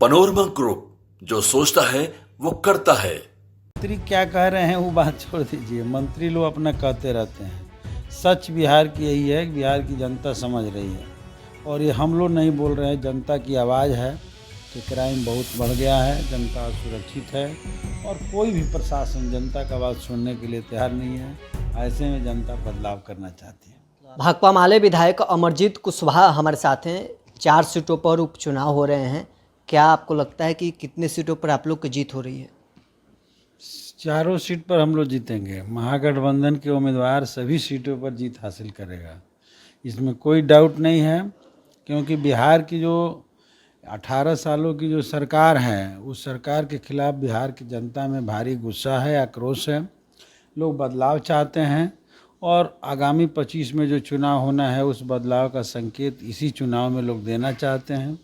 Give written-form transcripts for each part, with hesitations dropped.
Panorama group, जो सोचता है वो करता है। मंत्री क्या कह रहे हैं वो बात छोड़ दीजिए। मंत्री लोग अपना कहते रहते हैं। सच बिहार की यही है कि बिहार की जनता समझ रही है और ये हम लोग नहीं बोल रहे हैं, जनता की आवाज़ है कि क्राइम बहुत बढ़ गया है, जनता असुरक्षित है और कोई भी प्रशासन जनता का आवाज़ सुनने के लिए तैयार नहीं है। ऐसे में जनता बदलाव करना चाहती है। भाकपा माले विधायक अमरजीत कुशवाहा हमारे साथ हैं। 4 सीटों पर उपचुनाव हो रहे हैं। क्या आपको लगता है कि कितने सीटों पर आप लोग की जीत हो रही है? चारों सीट पर हम लोग जीतेंगे। महागठबंधन के उम्मीदवार सभी सीटों पर जीत हासिल करेगा, इसमें कोई डाउट नहीं है, क्योंकि बिहार की जो 18 सालों की जो सरकार है, उस सरकार के खिलाफ बिहार की जनता में भारी गुस्सा है, आक्रोश है। लोग बदलाव चाहते हैं और आगामी 25 में जो चुनाव होना है, उस बदलाव का संकेत इसी चुनाव में लोग देना चाहते हैं।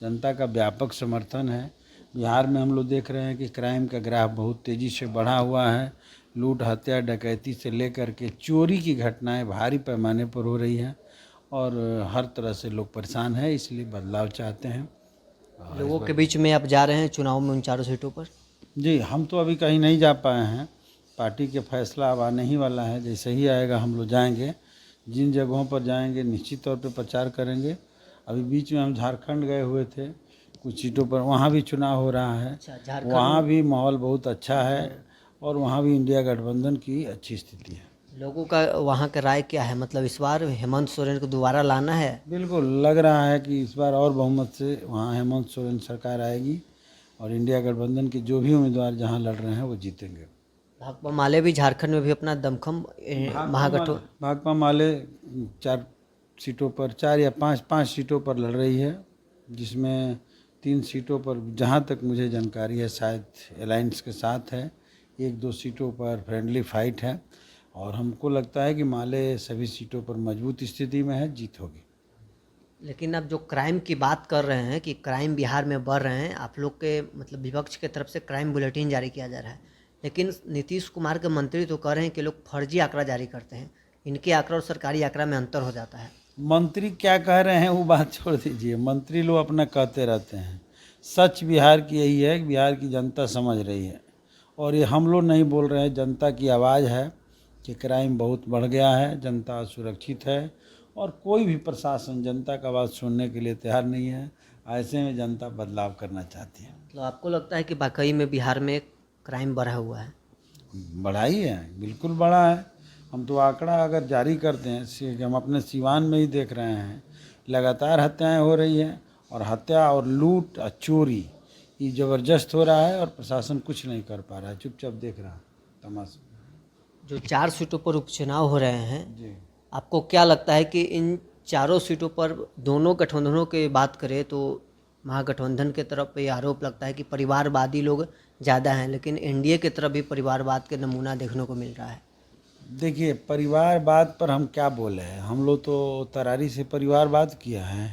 जनता का व्यापक समर्थन है। बिहार में हम लोग देख रहे हैं कि क्राइम का ग्राफ बहुत तेज़ी से बढ़ा हुआ है। लूट, हत्या, डकैती से लेकर के चोरी की घटनाएं भारी पैमाने पर हो रही हैं और हर तरह से लोग परेशान हैं, इसलिए बदलाव चाहते हैं। लोगों के बीच में आप जा रहे हैं चुनाव में उन 4 सीटों पर? जी, हम तो अभी कहीं नहीं जा पाए हैं। पार्टी के फैसला अब आने ही वाला है, जैसे ही आएगा हम लोग जाएंगे। जिन जगहों पर जाएंगे निश्चित तौर पे प्रचार करेंगे। अभी बीच में हम झारखंड गए हुए थे, कुछ सीटों पर, वहाँ भी चुनाव हो रहा है। झारखंड वहाँ भी माहौल बहुत अच्छा है और वहाँ भी इंडिया गठबंधन की अच्छी स्थिति है। लोगों का वहाँ का राय क्या है? मतलब इस बार हेमंत सोरेन को दोबारा लाना है? बिल्कुल लग रहा है कि इस बार और बहुमत से वहाँ हेमंत सोरेन सरकार आएगी और इंडिया गठबंधन के जो भी उम्मीदवार जहाँ लड़ रहे हैं वो जीतेंगे। भाकपा माले भी झारखंड में भी अपना दमखम महागठबंधन भाकपा माले 4 सीटों पर, 4 या 5 सीटों पर लड़ रही है, जिसमें 3 सीटों पर जहाँ तक मुझे जानकारी है शायद अलायंस के साथ है। 1-2 सीटों पर फ्रेंडली फाइट है और हमको लगता है कि माले सभी सीटों पर मजबूत स्थिति में है, जीत होगी। लेकिन अब जो क्राइम की बात कर रहे हैं कि क्राइम बिहार में बढ़ रहे हैं, आप लोग के मतलब विपक्ष के तरफ से क्राइम बुलेटिन जारी किया जा रहा है, लेकिन नीतीश कुमार के मंत्री तो कह रहे हैं कि लोग फर्जी आंकड़ा जारी करते हैं। इनके आंकड़ा और सरकारी आंकड़ा में अंतर हो जाता है। मंत्री क्या कह रहे हैं वो बात छोड़ दीजिए। मंत्री लोग अपना कहते रहते हैं। सच बिहार की यही है कि बिहार की जनता समझ रही है और ये हम लोग नहीं बोल रहे हैं, जनता की आवाज़ है कि क्राइम बहुत बढ़ गया है, जनता असुरक्षित है और कोई भी प्रशासन जनता का आवाज़ सुनने के लिए तैयार नहीं है। ऐसे में जनता बदलाव करना चाहती है। तो आपको लगता है कि वाकई में बिहार में क्राइम बढ़ा हुआ है? बढ़ा ही है, बिल्कुल बढ़ा है। हम तो आंकड़ा अगर जारी करते हैं, हम अपने सिवान में ही देख रहे हैं, लगातार हत्याएं हो रही हैं और हत्या और लूट और चोरी ये ज़बरदस्त हो रहा है और प्रशासन कुछ नहीं कर पा रहा है, चुपचाप देख रहा है तमाशा। जो 4 सीटों पर उपचुनाव हो रहे हैं, जी, आपको क्या लगता है कि इन चारों सीटों पर दोनों गठबंधनों की बात करें तो महागठबंधन के तरफ ये आरोप लगता है कि परिवारवादी लोग ज़्यादा हैं, लेकिन एनडीए की तरफ भी परिवारवाद के नमूना देखने को मिल रहा है। देखिए परिवारवाद पर हम क्या बोले हैं, हम लोग तो तरारी से परिवारवाद किया है।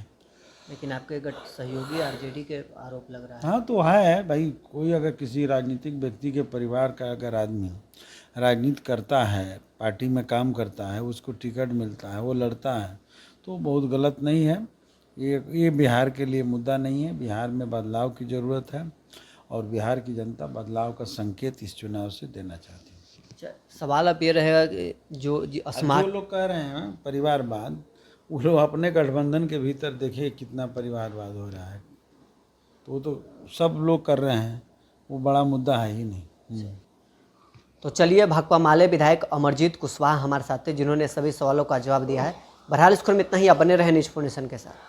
लेकिन आपके गठ सहयोगी आरजेडी के आरोप लग रहा है। हाँ तो है भाई, कोई अगर किसी राजनीतिक व्यक्ति के परिवार का अगर आदमी राजनीति करता है, पार्टी में काम करता है, उसको टिकट मिलता है, वो लड़ता है, तो बहुत गलत नहीं है। ये बिहार के लिए मुद्दा नहीं है। बिहार में बदलाव की ज़रूरत है और बिहार की जनता बदलाव का संकेत इस चुनाव से देना चाहती है। अच्छा, सवाल अब ये रहेगा कि जो जो लोग कह रहे हैं परिवारवाद, वो लोग अपने गठबंधन के भीतर देखिए कितना परिवारवाद हो रहा है, तो वो तो सब लोग कर रहे हैं, वो बड़ा मुद्दा है ही नहीं। तो चलिए, भाकपा माले विधायक अमरजीत कुशवाहा हमारे साथ थे, जिन्होंने सभी सवालों का जवाब दिया है। बहरहाल इस खबर में इतना ही। आप बने रहे न्यूज़ 4 नेशन के साथ।